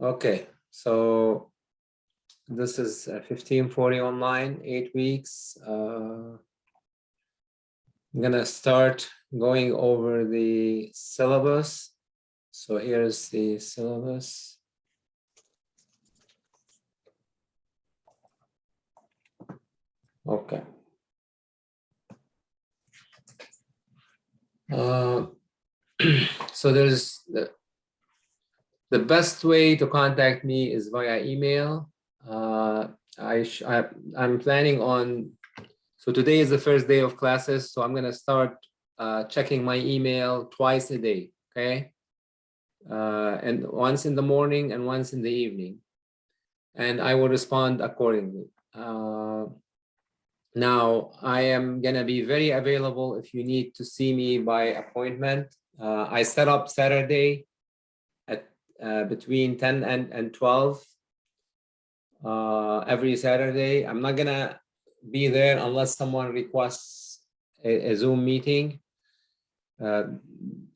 Okay, so this is 1540 online, 8 weeks. I'm gonna start going over the syllabus. So here's the syllabus. Okay. So there's the best way to contact me is via email. I'm planning on, so today is the first day of classes, so I'm gonna start checking my email twice a day, okay? And once in the morning and once in the evening. And I will respond accordingly. Now, I am gonna be very available if you need to see me by appointment. I set up Saturday at between 10 and 12 every Saturday. I'm not gonna be there unless someone requests a Zoom meeting.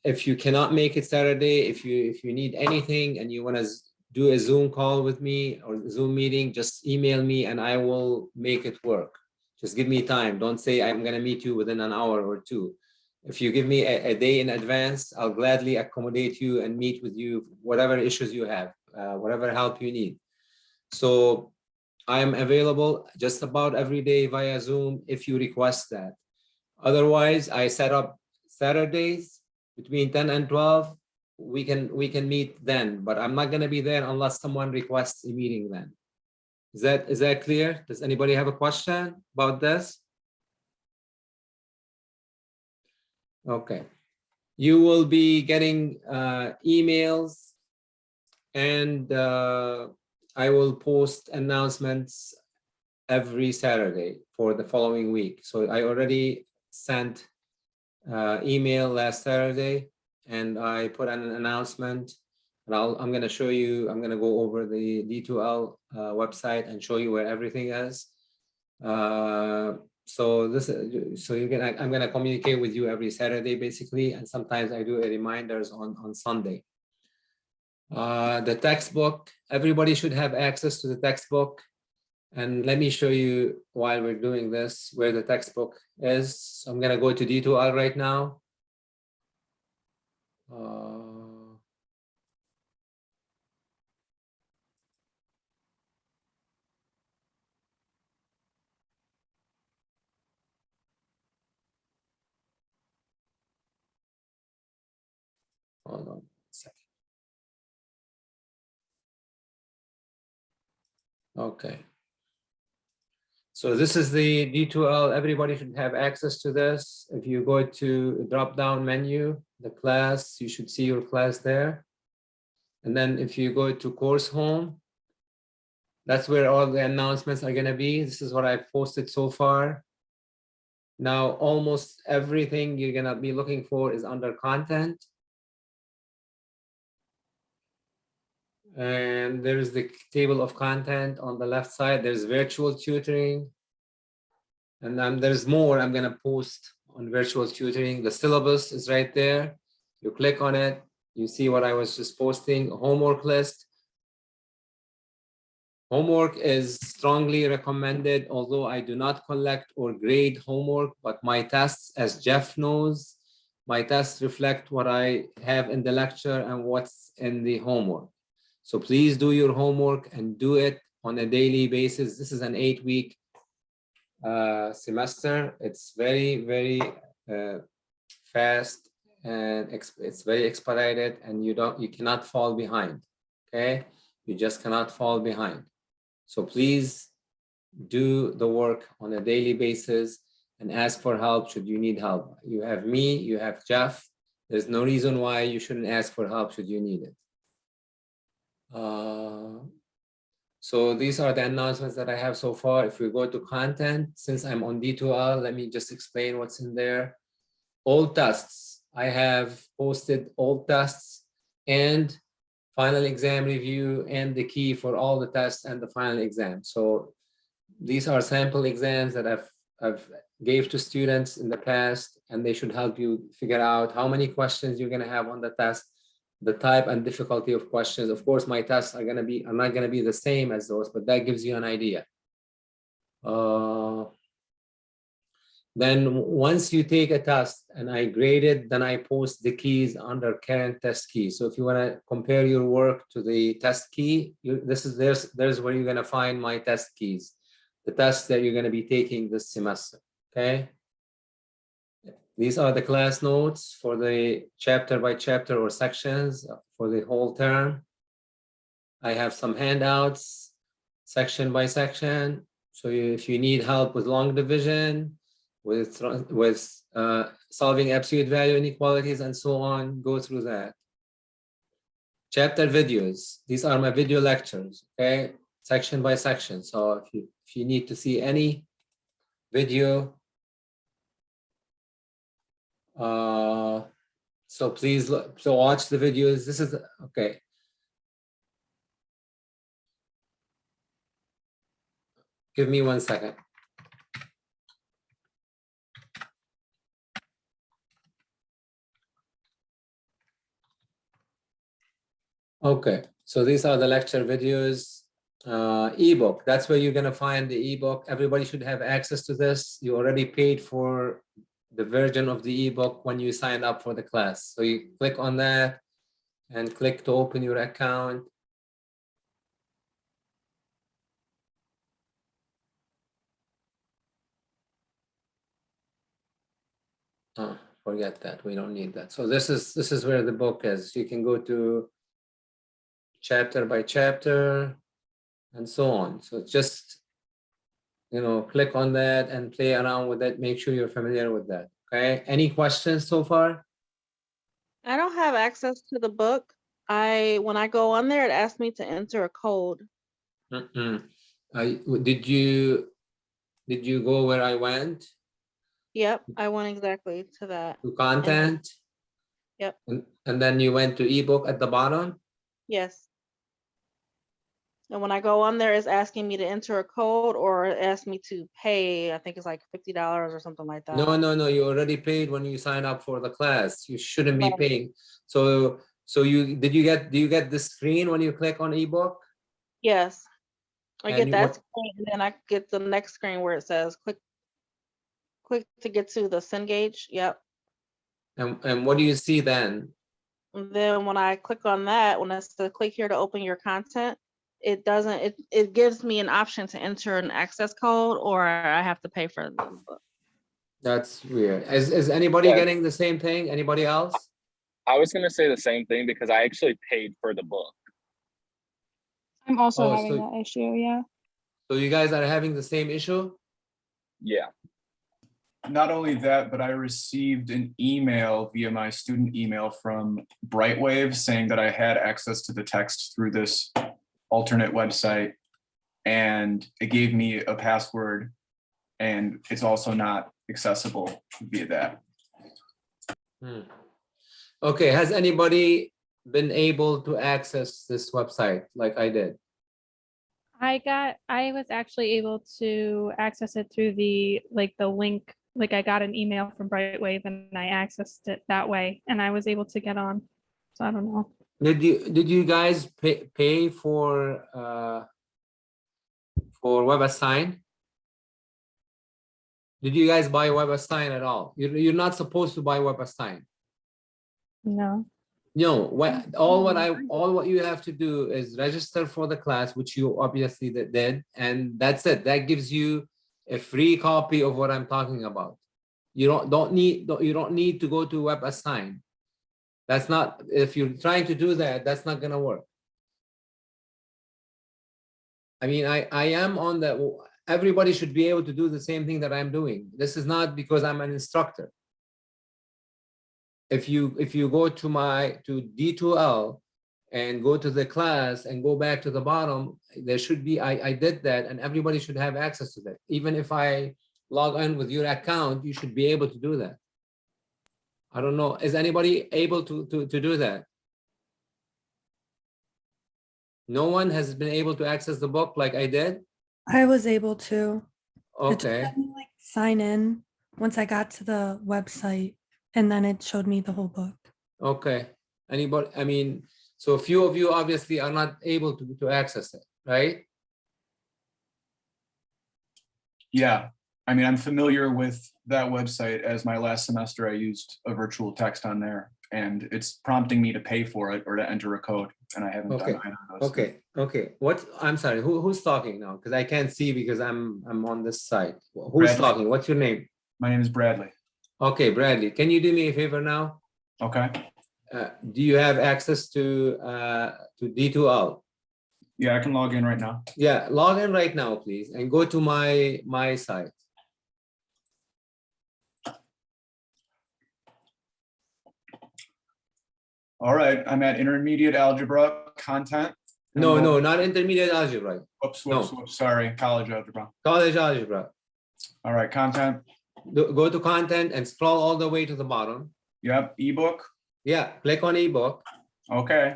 If you cannot make it Saturday, if you need anything and you want to do a Zoom call with me or Zoom meeting, just email me and I will make it work. Just give me time. Don't say I'm going to meet you within an hour or two. If you give me a day in advance, I'll gladly accommodate you and meet with you, whatever issues you have, whatever help you need. So I am available just about every day via Zoom if you request that. Otherwise, I set up Saturdays between 10 and 12. We can meet then, but I'm not going to be there unless someone requests a meeting then. Is that clear? Does anybody have a question about this? Okay. You will be getting emails, and I will post announcements every Saturday for the following week. So I already sent email last Saturday, and I put an announcement, and I'm going to show you. I'm going to go over the D2L website and show you where everything is. So I'm going to communicate with you every Saturday basically, and sometimes I do a reminders on Sunday. The textbook, everybody should have access to the textbook. And let me show you while we're doing this where the textbook is. So I'm going to go to D2L right now. Hold on a second. Okay. So this is the D2L. Everybody should have access to this. If you go to drop-down menu, the class, you should see your class there. And then if you go to course home, that's where all the announcements are going to be. This is what I've posted so far. Now, almost everything you're going to be looking for is under content. And there's the table of content on the left side. There's virtual tutoring. And then there's more I'm going to post on virtual tutoring. The syllabus is right there. You click on it. You see what I was just posting, homework list. Homework is strongly recommended, although I do not collect or grade homework, but my tests, as Jeff knows, my tests reflect what I have in the lecture and what's in the homework. So please do your homework and do it on a daily basis. This is an 8-week semester. It's very, very fast, and it's very expedited, and you cannot fall behind. Okay, you just cannot fall behind. So please do the work on a daily basis and ask for help should you need help. You have me, you have Jeff. There's no reason why you shouldn't ask for help should you need it. So these are the announcements that I have so far. If we go to content, since I'm on D2L, let me just explain what's in there. All tests. I have posted all tests and final exam review and the key for all the tests and the final exam. So these are sample exams that I've gave to students in the past, and they should help you figure out how many questions you're going to have on the test, the type and difficulty of questions. Of course, my tests are gonna be, not gonna be the same as those, but that gives you an idea. Then once you take a test and I grade it, then I post the keys under current test key. So if you want to compare your work to the test key, there's where you're going to find my test keys, the tests that you're going to be taking this semester. Okay. These are the class notes for the chapter by chapter or sections for the whole term. I have some handouts, section by section. So if you need help with long division, with solving absolute value inequalities and so on, go through that. Chapter videos, these are my video lectures, okay, section by section. So if you need to see any video, so please watch the videos. This is okay. Give me 1 second. Okay, so these are the lecture videos. Ebook, that's where you're going to find the ebook. Everybody should have access to this. You already paid for the version of the ebook when you signed up for the class. So you click on that and click to open your account. Oh, forget that. We don't need that. So this is where the book is. You can go to chapter by chapter and so on. So just, click on that and play around with it. Make sure you're familiar with that. Okay. Any questions so far? I don't have access to the book. When I go on there, it asks me to enter a code. Did you go where I went? Yep, I went exactly to that. To content? Yep. And then you went to ebook at the bottom? Yes. And when I go on there, it's asking me to enter a code or it asks me to pay. I think it's like $50 or something like that. No. You already paid when you sign up for the class. You shouldn't be Right. paying. So do you get the screen when you click on ebook? Yes. I And get you that what- screen, and then I get the next screen where it says click to get to the Cengage. Yep. And what do you see then? And then when I click on that, when it says click here to open your content, it doesn't, it gives me an option to enter an access code or I have to pay for the book. That's weird. Is anybody Yeah. getting the same thing? Anybody else? I was gonna say the same thing because I actually paid for the book. I'm also Oh, having that issue, yeah. So you guys are having the same issue? Yeah. Not only that, but I received an email via my student email from Brightwave saying that I had access to the text through this alternate website. And it gave me a password and it's also not accessible via that. Okay, has anybody been able to access this website like I did? I was actually able to access it through the link, like I got an email from Brightwave and I accessed it that way and I was able to get on. So I don't know. Did you guys pay for WebAssign? Did you guys buy WebAssign at all? You're not supposed to buy WebAssign. No. No, what you have to do is register for the class, which you obviously did, and that's it. That gives you a free copy of what I'm talking about. You don't need to go to WebAssign. That's not, if you're trying to do that, that's not gonna work. I mean, I am on the, everybody should be able to do the same thing that I'm doing. This is not because I'm an instructor. If you go to D2L and go to the class and go back to the bottom, there should be, I did that and everybody should have access to that. Even if I log in with your account, you should be able to do that. I don't know, is anybody able to do that? No one has been able to access the book like I did? I was able to. It just Okay, let me, sign in once I got to the website and then it showed me the whole book. okay. Anybody, I mean, so a few of you obviously are not able to access it, right? Yeah, I mean, I'm familiar with that website, as my last semester I used a virtual text on there, and it's prompting me to pay for it or to enter a code, and I haven't done Okay, either of those. okay. What, I'm sorry, who's talking now? Because I can't see because I'm on this side. Who's Bradley. talking? What's your name? My name is Bradley. Okay, Bradley, can you do me a favor now? Okay, Do you have access to D2L? yeah, I can log in right now. Yeah, log in right now, please, and go to my site. All right, I'm at intermediate algebra content. No, not intermediate algebra, Whoops, no. whoops, sorry, college algebra. college algebra. All right, content, Go to content and scroll all the way to the bottom. yep, ebook, Yeah, click on ebook. okay.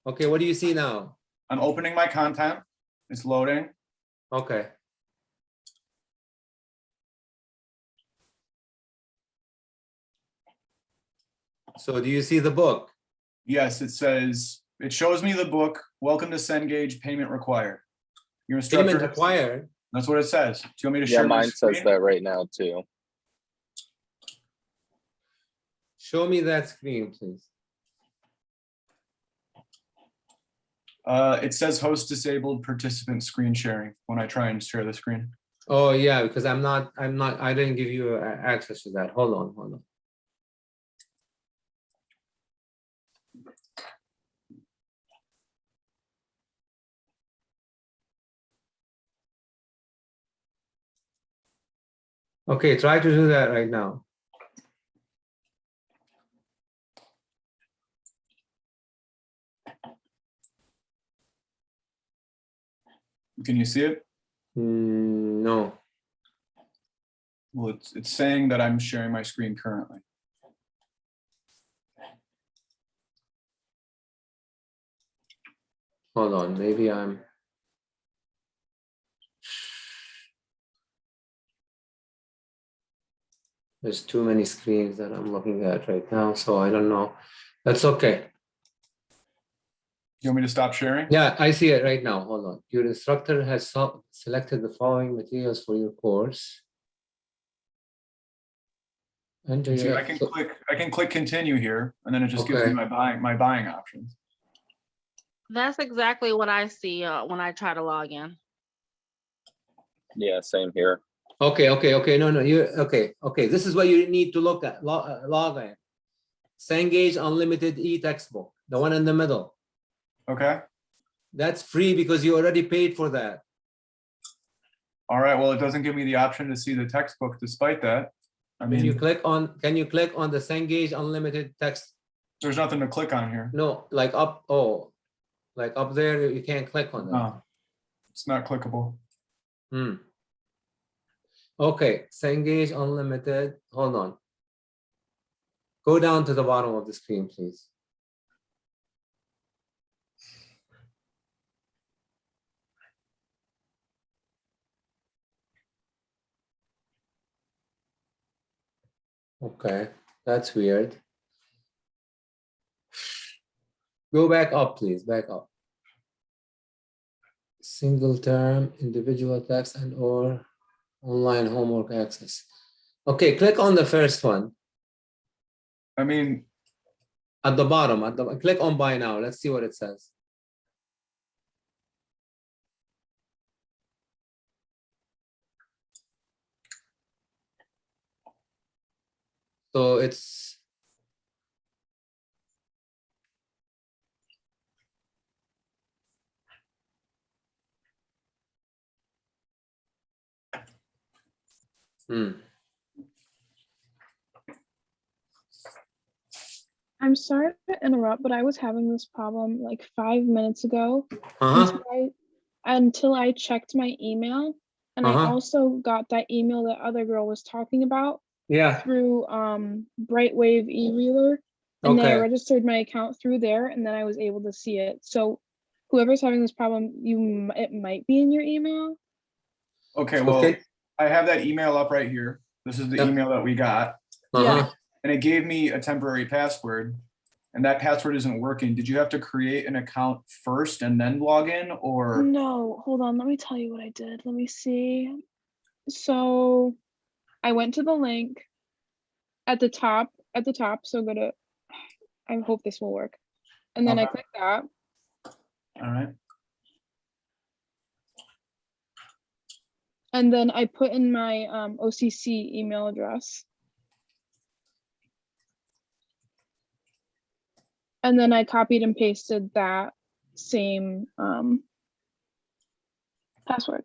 Okay, what do you see now? I'm opening my content, it's loading. Okay. So do you see the book? Yes, it says, it shows me the book, welcome to Cengage, payment required. Your Payment instructor, required. that's what it says. Do you want me to Yeah, share my mine says screen? that right now too. Show me that screen, please. It says host disabled participant screen sharing when I try and share the screen. Oh, yeah, because I didn't give you access to that. Hold on. Okay, try to do that right now. Can you see it? No. Well, it's saying that I'm sharing my screen currently. Hold on, maybe I'm. There's too many screens that I'm looking at right now, so I don't know. That's okay. You want me to stop sharing? Yeah, I see it right now. Hold on. Your instructor has selected the following materials for your course. Enter See, your- I can click continue here, and then it just gives me Okay. my buying options. That's exactly what I see when I try to log in. Yeah, same here. Okay. No, you okay. This is what you need to look at. Log in. Cengage Unlimited e-textbook, the one in the middle. Okay. That's free because you already paid for that. All right. Well, it doesn't give me the option to see the textbook despite that. I Can you mean, click on? Can you click on the Cengage Unlimited text? there's nothing to click on here. No, like up. Oh, like up there. You can't click on that. No, it's not clickable. Okay, Cengage Unlimited. Hold on. Go down to the bottom of the screen, please. Okay, that's weird. Go back up, please. Back up. Single term, individual text, and or online homework access. Okay, click on the first one I mean, at the bottom. Click on buy now. Let's see what it says. So it's I'm sorry to interrupt, but I was having this problem like 5 minutes ago uh-huh. until I checked my email. And I also got that email that other girl was talking about Yeah. through Brightwave e-reader. And then I Okay. registered my account through there, and then I was able to see it. So whoever's having this problem, it might be in your email. okay, well, I have that email up right here. This is the email that we got. Uh-huh. Yeah. And it gave me a temporary password. and that password isn't working, did you have to create an account first and then log in, or? No, hold on. Let me tell you what I did. Let me see. So I went to the link at the top, so go to, I hope this will work. And then I Okay. click that. All right. And then I put in my OCC email address. And then I copied and pasted that same password.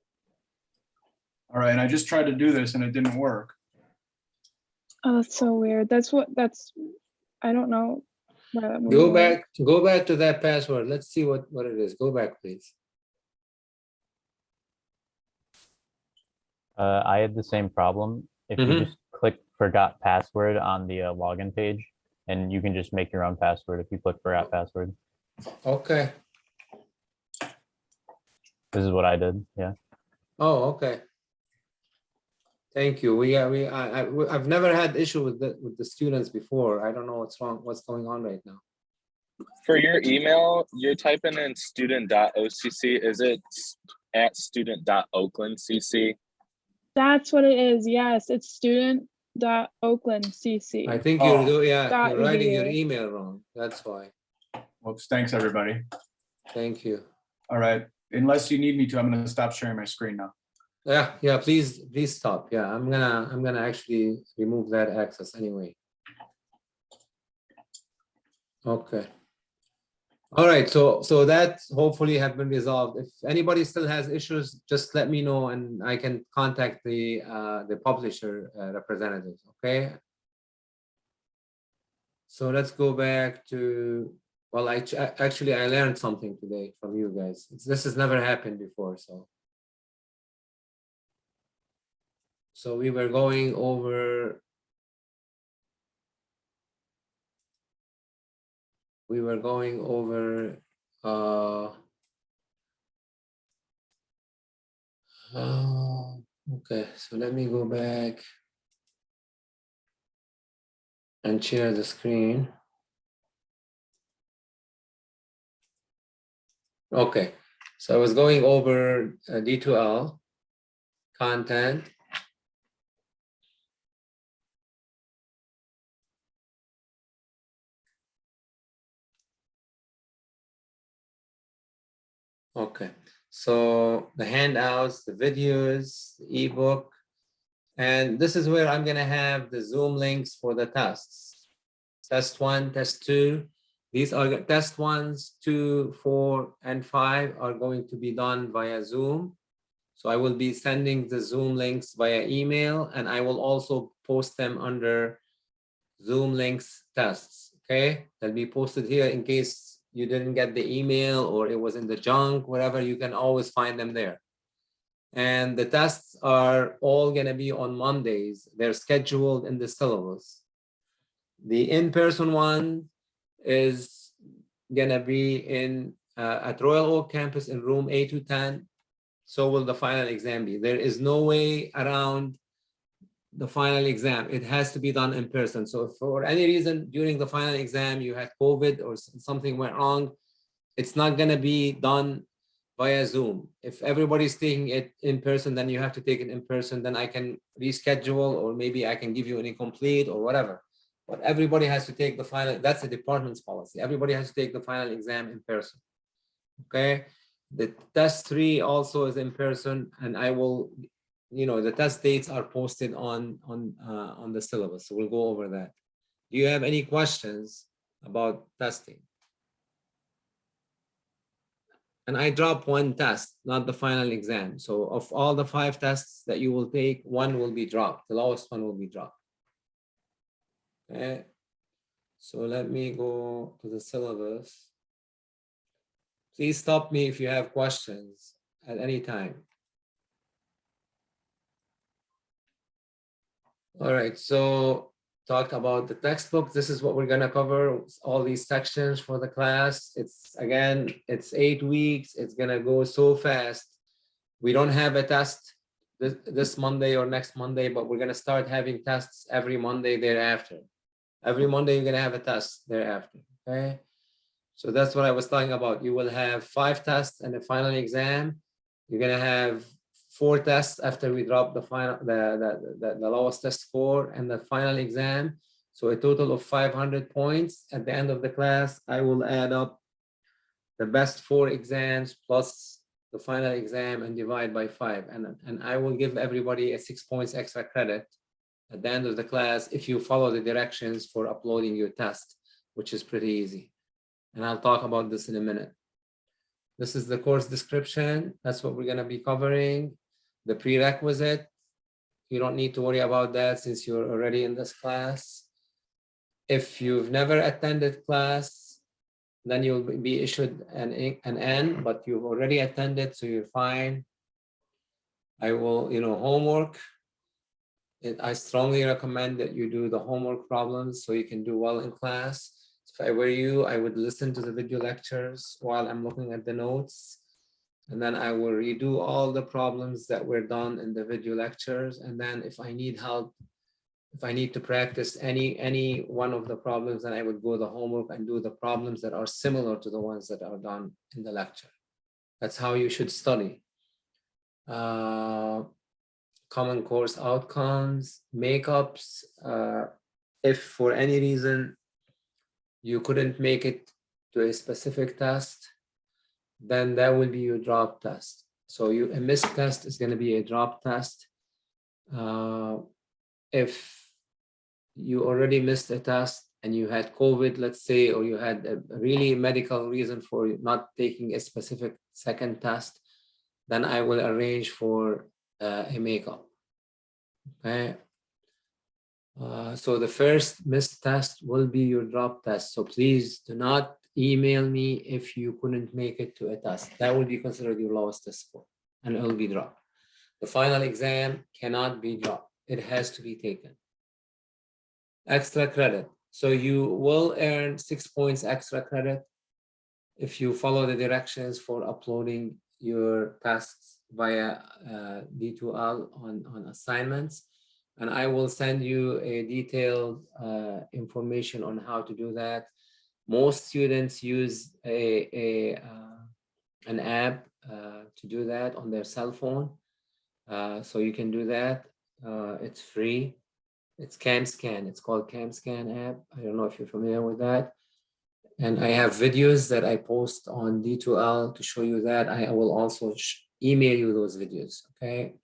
All right, and I just tried to do this and it didn't work. Oh, that's so weird. I don't know why that movie Go back to that password. Let's see what it is. Go back, please. I had the same problem. If you Mhm. just click forgot password on the login page, and you can just make your own password if you click forgot password. Okay. This is what I did. Yeah. Oh, okay. Thank you. I've never had issue with the students before. I don't know what's wrong, what's going on right now. For your email, you're typing in student.occ. Is it at student.oaklandcc? That's what it is. Yes, it's student.oaklandcc. I think Oh. you're writing your .edu. email wrong. That's why. Whoops, thanks, everybody. Thank you. All right, unless you need me to, I'm gonna stop sharing my screen now. Yeah, please stop. Yeah, I'm gonna actually remove that access anyway. Okay. All right, so that hopefully have been resolved. If anybody still has issues, just let me know and I can contact the publisher representatives, okay? So let's go back to, well, actually I learned something today from you guys. This has never happened before, so. So we were going over okay, so let me go back and share the screen. Okay, so I was going over D2L content. Okay, so the handouts, the videos, the ebook, and this is where I'm gonna have the Zoom links for the tests. Test 1, test 2. These are test 1s, 2, 4, and 5 are going to be done via Zoom. So I will be sending the Zoom links via email, and I will also post them under Zoom links tests, okay? They'll be posted here in case you didn't get the email or it was in the junk, whatever, you can always find them there. And the tests are all gonna be on Mondays. They're scheduled in the syllabus. The in-person one is gonna be in at Royal Oak campus in room A210. So will the final exam be. There is no way around the final exam. It has to be done in person. So if for any reason during the final exam you had COVID or something went wrong, it's not gonna be done via Zoom. If everybody's taking it in person, then you have to take it in person. Then I can reschedule, or maybe I can give you an incomplete or whatever. But everybody has to take the final. That's the department's policy. Everybody has to take the final exam in person. Okay. The test 3 also is in person, and I will, the test dates are posted on the syllabus. So we'll go over that. Do you have any questions about testing? And I drop one test, not the final exam. So of all the 5 tests that you will take, 1 will be dropped. The lowest one will be dropped. Okay. So let me go to the syllabus. Please stop me if you have questions at any time. All right, so talked about the textbook. This is what we're gonna cover, all these sections for the class. It's 8 weeks. It's gonna go so fast. We don't have a test this Monday or next Monday, but we're gonna start having tests every Monday thereafter. Every Monday you're gonna have a test thereafter, okay? So that's what I was talking about. You will have 5 tests and a final exam. You're gonna have 4 tests after we drop the final, the lowest test score and the final exam. So a total of 500 points. At the end of the class, I will add up the best 4 exams plus the final exam and divide by 5. And I will give everybody a 6 points extra credit at the end of the class if you follow the directions for uploading your test, which is pretty easy. And I'll talk about this in a minute. This is the course description. That's what we're gonna be covering. The prerequisite, you don't need to worry about that since you're already in this class. If you've never attended class, then you'll be issued an N, but you've already attended, so you're fine. I will, homework. I strongly recommend that you do the homework problems so you can do well in class. If I were you, I would listen to the video lectures while I'm looking at the notes. And then I will redo all the problems that were done in the video lectures. And then if I need help, if I need to practice any one of the problems, then I would go the homework and do the problems that are similar to the ones that are done in the lecture. That's how you should study. Common course outcomes, makeups. If for any reason you couldn't make it to a specific test, then that will be your drop test. So a missed test is going to be a drop test. If you already missed a test and you had COVID, let's say, or you had a really medical reason for not taking a specific second test, then I will arrange for a makeup. Okay. So the first missed test will be your drop test. So please do not email me if you couldn't make it to a test. That will be considered your lowest test score and it will be dropped. The final exam cannot be dropped. It has to be taken. Extra credit. So you will earn 6 points extra credit if you follow the directions for uploading your tests via D2L on assignments. And I will send you a detailed information on how to do that. Most students use an app to do that on their cell phone. So you can do that. It's free. It's CamScan. It's called CamScan app. I don't know if you're familiar with that. And I have videos that I post on D2L to show you that. I will also email you those videos, okay?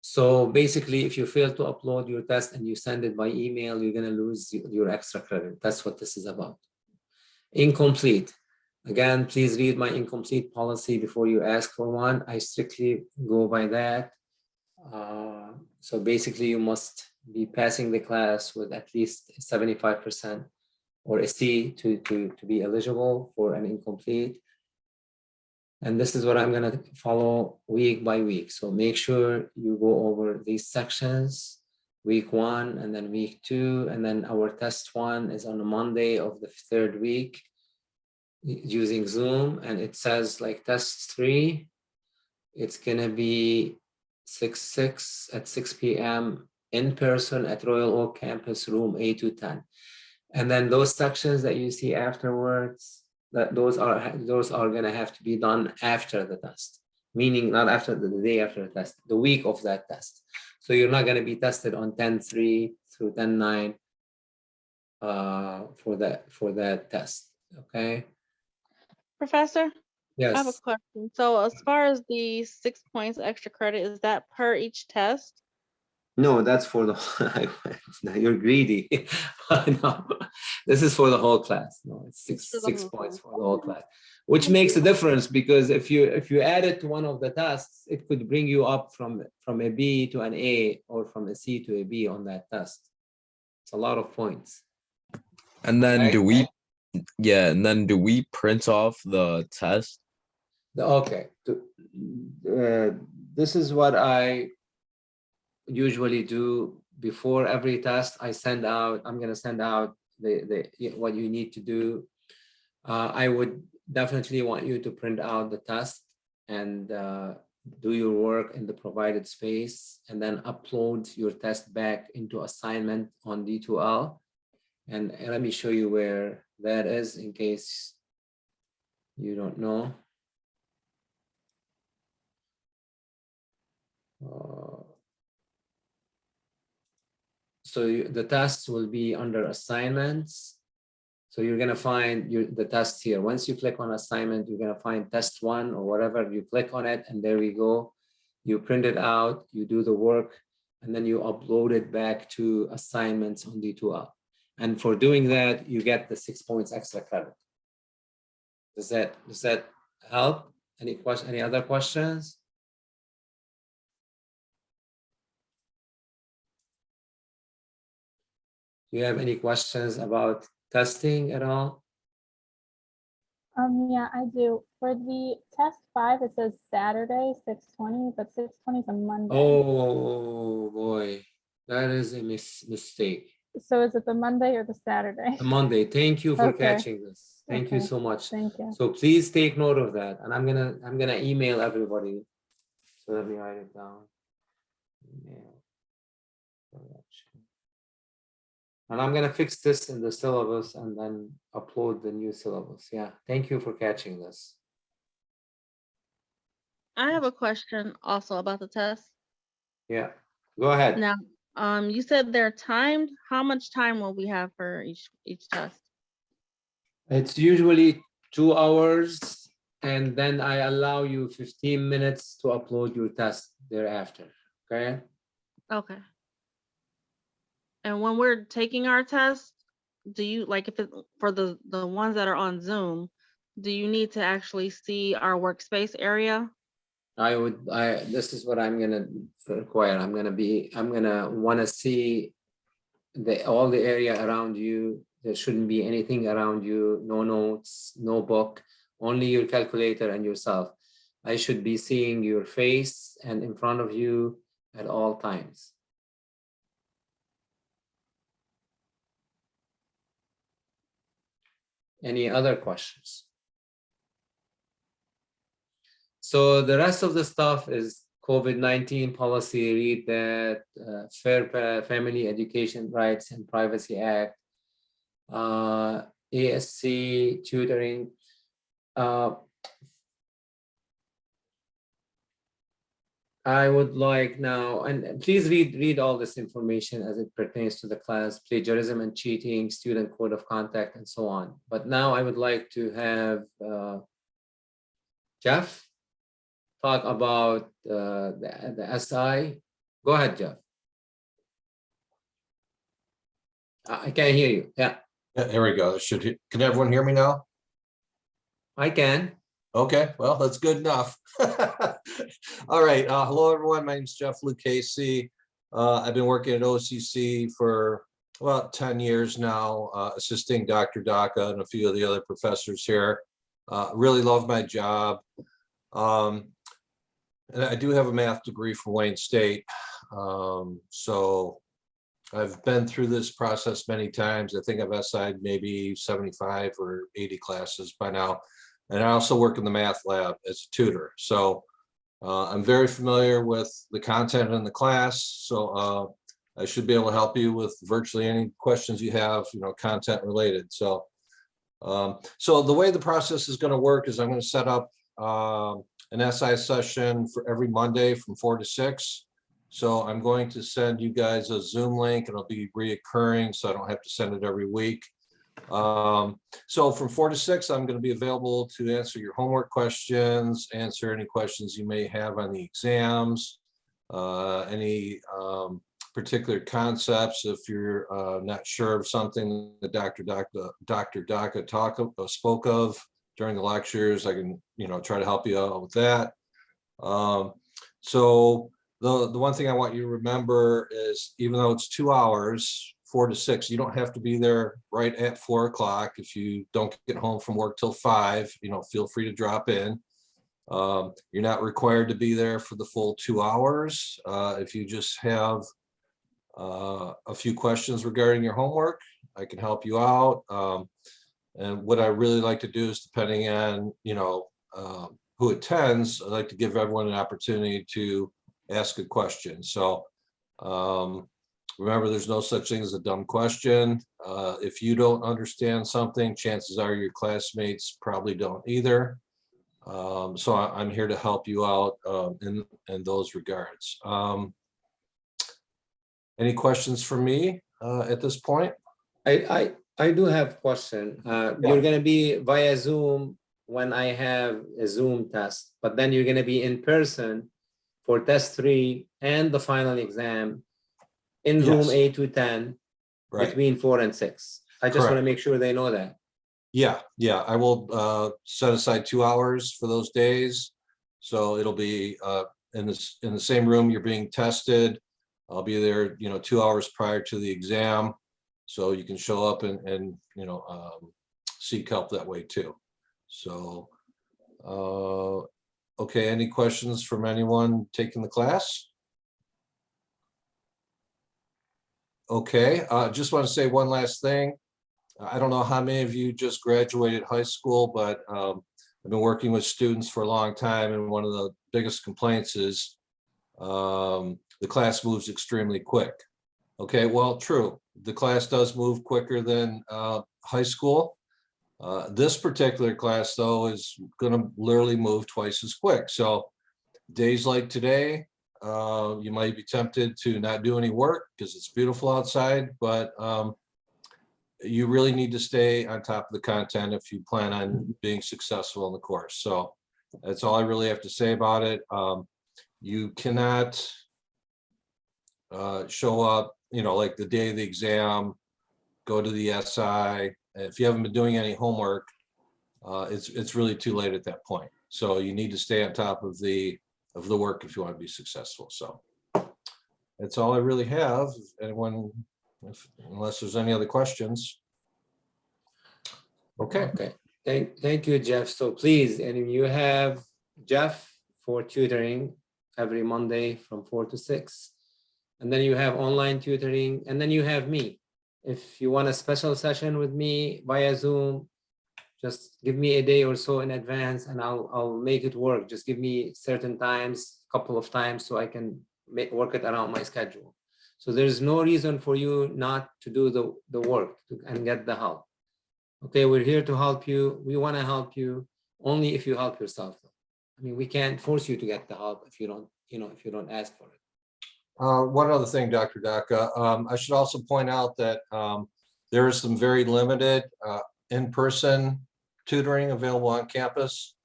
So basically, if you fail to upload your test and you send it by email, you're gonna lose your extra credit. That's what this is about. Incomplete. Again, please read my incomplete policy before you ask for one. I strictly go by that. So basically, you must be passing the class with at least 75% or a C to be eligible for an incomplete. And this is what I'm going to follow week by week. So make sure you go over these sections, week 1 and then week 2. And then our test 1 is on a Monday of the 3rd week using Zoom. And it says like test 3, it's going to be 6/6 at 6 p.m. in person at Royal Oak Campus, room A210. And then those sections that you see afterwards, those are going to have to be done after the test, meaning not after the day after the test, the week of that test. So you're not going to be tested on 10/3 through 10/9 for that test. Okay. Professor, I have a Yes. question. So as far as the 6 points extra credit, is that per each test? No, that's for the you're greedy. No, this is for the whole class. No, it's It's for the six whole points class. for the whole class, which makes a difference because if you add it to one of the tests, it could bring you up from a B to an A or from a C to a B on that test. It's a lot of points. And then Right. do we print off the test? Okay. This is what I usually do before every test. I'm going to send out what you need to do. I would definitely want you to print out the test and do your work in the provided space and then upload your test back into assignment on D2L. And let me show you where that is in case you don't know. The test will be under assignments. So you're gonna find the test here. Once you click on assignment, you're gonna find test 1 or whatever. You click on it and there we go. You print it out, you do the work, and then you upload it back to assignments on D2L. And for doing that, you get the 6 points extra credit. Does that help? Any other questions? Do you have any questions about testing at all? Yeah, I do. For the test 5, it says Saturday, 6:20, but 6:20 is a Monday. Oh boy, that is a mistake. So is it the Monday or the Saturday? A Monday. Thank you for Okay. catching this. Thank you Okay. so much. Thank you. So please take note of that. And I'm gonna email everybody. So let me write it down. Email correction. And I'm gonna fix this in the syllabus and then upload the new syllabus. Yeah, thank you for catching this. I have a question also about the test. Yeah, go ahead. Now, you said they're timed. How much time will we have for each test? It's usually 2 hours, and then I allow you 15 minutes to upload your test thereafter, okay? Okay. And when we're taking our test, do you, like, if it, for the ones that are on Zoom, do you need to actually see our workspace area? This is what I'm gonna require. I'm gonna wanna see all the area around you. There shouldn't be anything around you, no notes, no book, only your calculator and yourself. I should be seeing your face and in front of you at all times. Any other questions? So the rest of the stuff is COVID-19 policy, read that, Fair Family Education Rights and Privacy Act, ASC tutoring. I would like now, and please read all this information as it pertains to the class, plagiarism and cheating, student code of conduct, and so on. But now I would like to have Jeff talk about the SI. Go ahead, Jeff. I can't hear you. Yeah, Yeah, here we go. Can everyone hear me now? I can. Okay, well, that's good enough. All right. Hello, everyone. My name is Jeff Lucchese. I've been working at OCC for about 10 years now, assisting Dr. Daka and a few of the other professors here. Really love my job. And I do have a math degree from Wayne State. So I've been through this process many times. I think I've SI'd maybe 75 or 80 classes by now. And I also work in the math lab as a tutor. So I'm very familiar with the content in the class. So I should be able to help you with virtually any questions you have, content related. So, so the way the process is going to work is I'm going to set up an SI session for every Monday from 4 to 6. So I'm going to send you guys a Zoom link. It'll be reoccurring, so I don't have to send it every week. So from 4 to 6, I'm going to be available to answer your homework questions, answer any questions you may have on the exams, any particular concepts. If you're not sure of something that Dr. Daka spoke of during the lectures, I can, try to help you out with that. So the one thing I want you to remember is, even though it's 2 hours, 4 to 6, you don't have to be there right at 4 o'clock. If you don't get home from work till 5, feel free to drop in. You're not required to be there for the full 2 hours. If you just have a few questions regarding your homework, I can help you out. And what I really like to do is, depending on, who attends, I like to give everyone an opportunity to ask a question. So Remember, there's no such thing as a dumb question. If you don't understand something, chances are your classmates probably don't either. So I'm here to help you out in those regards. Any questions for me at this point? I do have question. You're gonna be via Zoom when I have a Zoom test, but then you're gonna be in person for test 3 and the final exam in room Yes. 8 to 10 Right. between 4 and 6. I just want to Correct. make sure they know that. Yeah, I will set aside 2 hours for those days. So it'll be in the same room you're being tested. I'll be there, 2 hours prior to the exam. So you can show up and seek help that way too. So, okay, any questions from anyone taking the class? Okay, just want to say one last thing. I don't know how many of you just graduated high school, but I've been working with students for a long time, and one of the biggest complaints is the class moves extremely quick. Okay, well, true. The class does move quicker than high school. This particular class, though, is going to literally move twice as quick. So days like today, you might be tempted to not do any work because it's beautiful outside, but you really need to stay on top of the content if you plan on being successful in the course. So that's all I really have to say about it. You cannot show up, like the day of the exam, go to the SI. If you haven't been doing any homework, it's really too late at that point. So you need to stay on top of the work if you want to be successful. So that's all I really have. Anyone, unless there's any other questions. Okay. Thank you, Jeff. So please, and you have Jeff for tutoring every Monday from 4 to 6. And then you have online tutoring, and then you have me. If you want a special session with me via Zoom, just give me a day or so in advance and I'll make it work. Just give me certain times, couple of times, so I can work it around my schedule. So there's no reason for you not to do the work and get the help. Okay, we're here to help you. We want to help you only if you help yourself. I mean, we can't force you to get the help if you don't, if you don't ask for it. One other thing, Dr. Daka, I should also point out that there is some very limited in-person tutoring available on campus.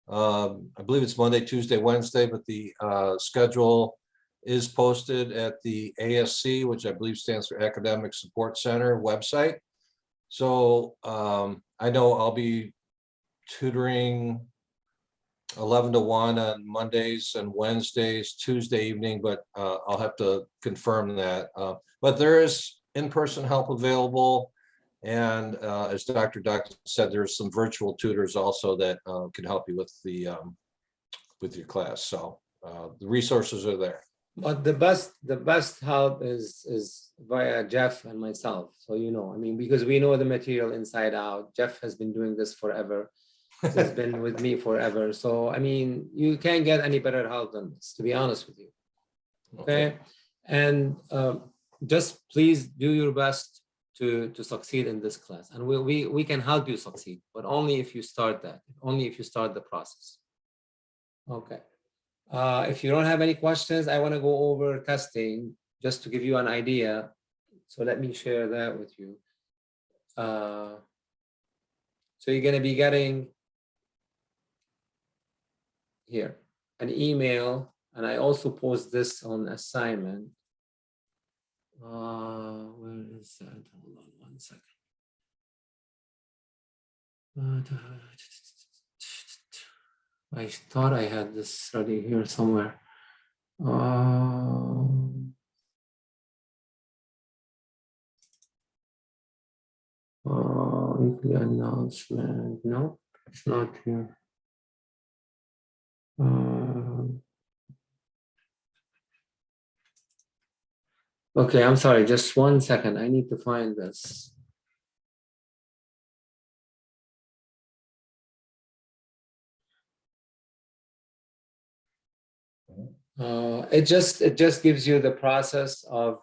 I believe it's Monday, Tuesday, Wednesday, but the schedule is posted at the ASC, which I believe stands for Academic Support Center website. So I know I'll be tutoring 11 to 1 on Mondays and Wednesdays, Tuesday evening, but I'll have to confirm that. But there is in-person help available. And as Dr. Duck said, there's some virtual tutors also that can help you with your class. So the resources are there. But the best help is via Jeff and myself. So, I mean, because we know the material inside out. Jeff has been doing this forever. He's been with me forever. So, I mean, you can't get any better help than this, to be honest with you. Okay. And just please do your best to succeed in this class. And we can help you succeed, but only if you start that, only if you start the process. Okay. If you don't have any questions, I want to go over testing just to give you an idea. So let me share that with you. So you're going to be getting here an email, and I also post this on assignment. Where is that? Hold on one second. I thought I had this ready here somewhere. Weekly announcement. No, it's not here. Okay, I'm sorry. Just 1 second. I need to find this. It just gives you the process of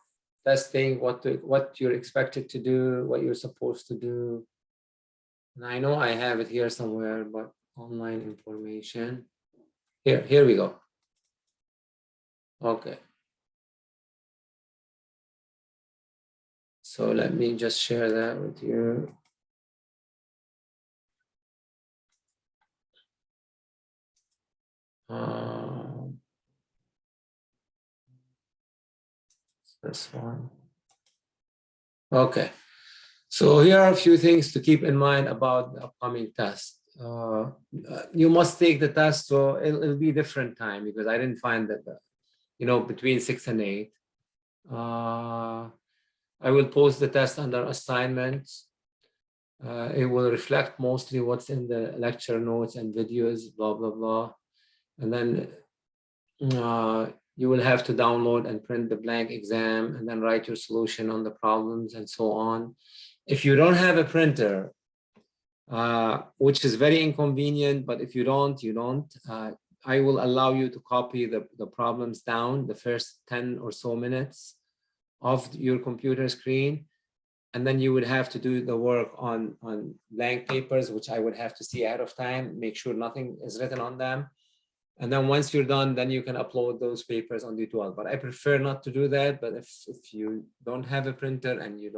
testing, what you're expected to do, what you're supposed to do. And I know I have it here somewhere, but online information. Here we go. Okay. So let me just share that with you. This one. Okay. So here are a few things to keep in mind about the upcoming test. You must take the test, so it'll be different time because I didn't find that, between 6 and 8. I will post the test under assignments. It will reflect mostly what's in the lecture notes and videos, blah, blah, blah. And then you will have to download and print the blank exam and then write your solution on the problems and so on. If you don't have a printer, which is very inconvenient, but if you don't, you don't. I will allow you to copy the problems down the first 10 or so minutes of your computer screen. And then you would have to do the work on blank papers, which I would have to see ahead of time, make sure nothing is written on them. And then once you're done, then you can upload those papers on D12. But I prefer not to do that. But if you don't have a printer and you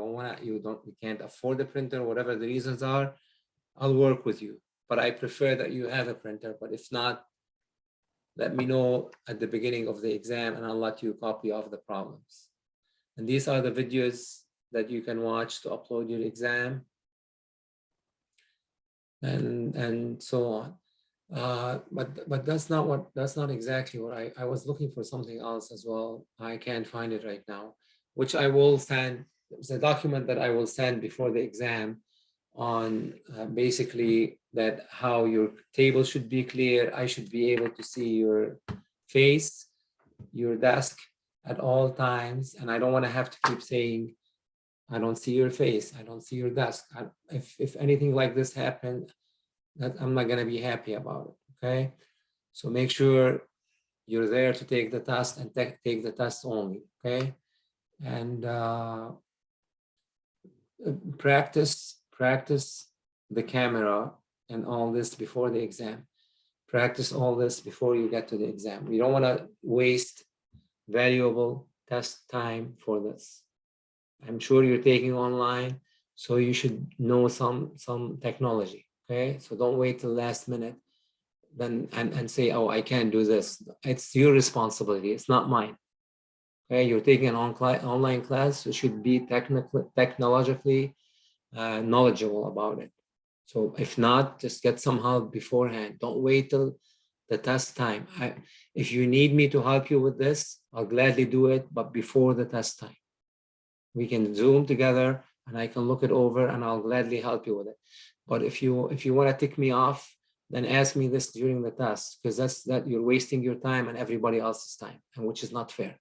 can't afford a printer, whatever the reasons are, I'll work with you. But I prefer that you have a printer. But if not, let me know at the beginning of the exam and I'll let you copy of the problems. And these are the videos that you can watch to upload your exam and so on. But that's not exactly what I was looking for, something else as well. I can't find it right now, which I will send. It's a document that I will send before the exam on basically that how your table should be clear. I should be able to see your face, your desk at all times. And I don't want to have to keep saying, I don't see your face, I don't see your desk. If anything like this happened, that I'm not going to be happy about it. Okay, so make sure you're there to take the test and take the test only. Okay, and practice the camera and all this before the exam. Practice all this before you get to the exam. We don't want to waste valuable test time for this. I'm sure you're taking online, so you should know some technology. Okay, so don't wait till last minute then and say, oh, I can't do this. It's your responsibility, it's not mine. Okay, you're taking an online class, you should be technologically knowledgeable about it. So if not, just get some help beforehand. Don't wait till the test time. If you need me to help you with this, I'll gladly do it, but before the test time. We can Zoom together and I can look it over and I'll gladly help you with it. But if you want to tick me off, then ask me this during the test, because that you're wasting your time and everybody else's time, and which is not fair.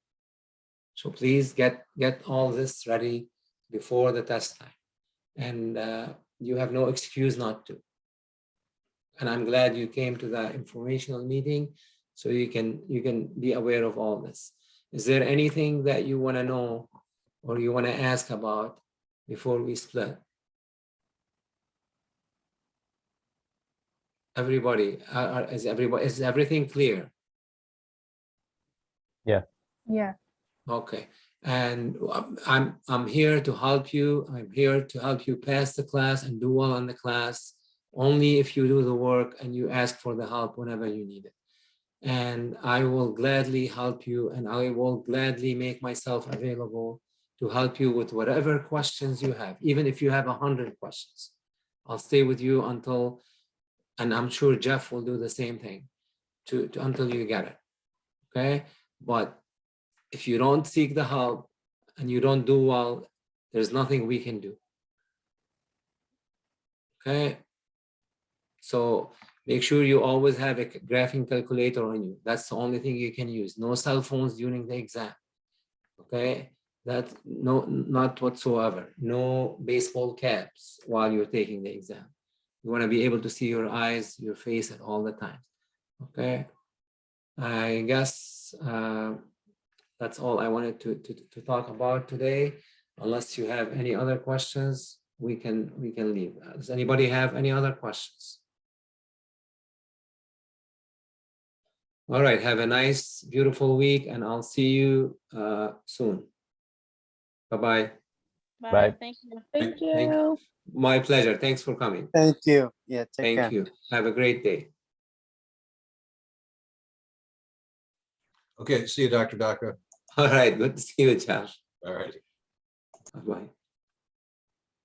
So please get all this ready before the test time. And you have no excuse not to. And I'm glad you came to the informational meeting so you can be aware of all this. Is there anything that you want to know or you want to ask about before we split? Everybody, is everything clear? Yeah. Yeah. Okay, and I'm here to help you. I'm here to help you pass the class and do well on the class. Only if you do the work and you ask for the help whenever you need it. And I will gladly help you, and I will gladly make myself available to help you with whatever questions you have. Even if you have 100 questions, I'll stay with you until, and I'm sure Jeff will do the same thing until you get it. Okay, but if you don't seek the help and you don't do well, there's nothing we can do. Okay, so make sure you always have a graphing calculator on you. That's the only thing you can use. No cell phones during the exam. Okay, not whatsoever. No baseball caps while you're taking the exam. You want to be able to see your eyes, your face at all the time. Okay, I guess that's all I wanted to talk about today. Unless you have any other questions, we can leave. Does anybody have any other questions? All right, have a nice, beautiful week, and I'll see you soon. Bye-bye. Bye. Thank you. Thank Thank- you. My pleasure. Thanks for coming. Thank you. Yeah, take care. Thank you. Have a great day. Okay, see you, Dr. Daka. All right, good to see you, Josh. All right. Bye-bye.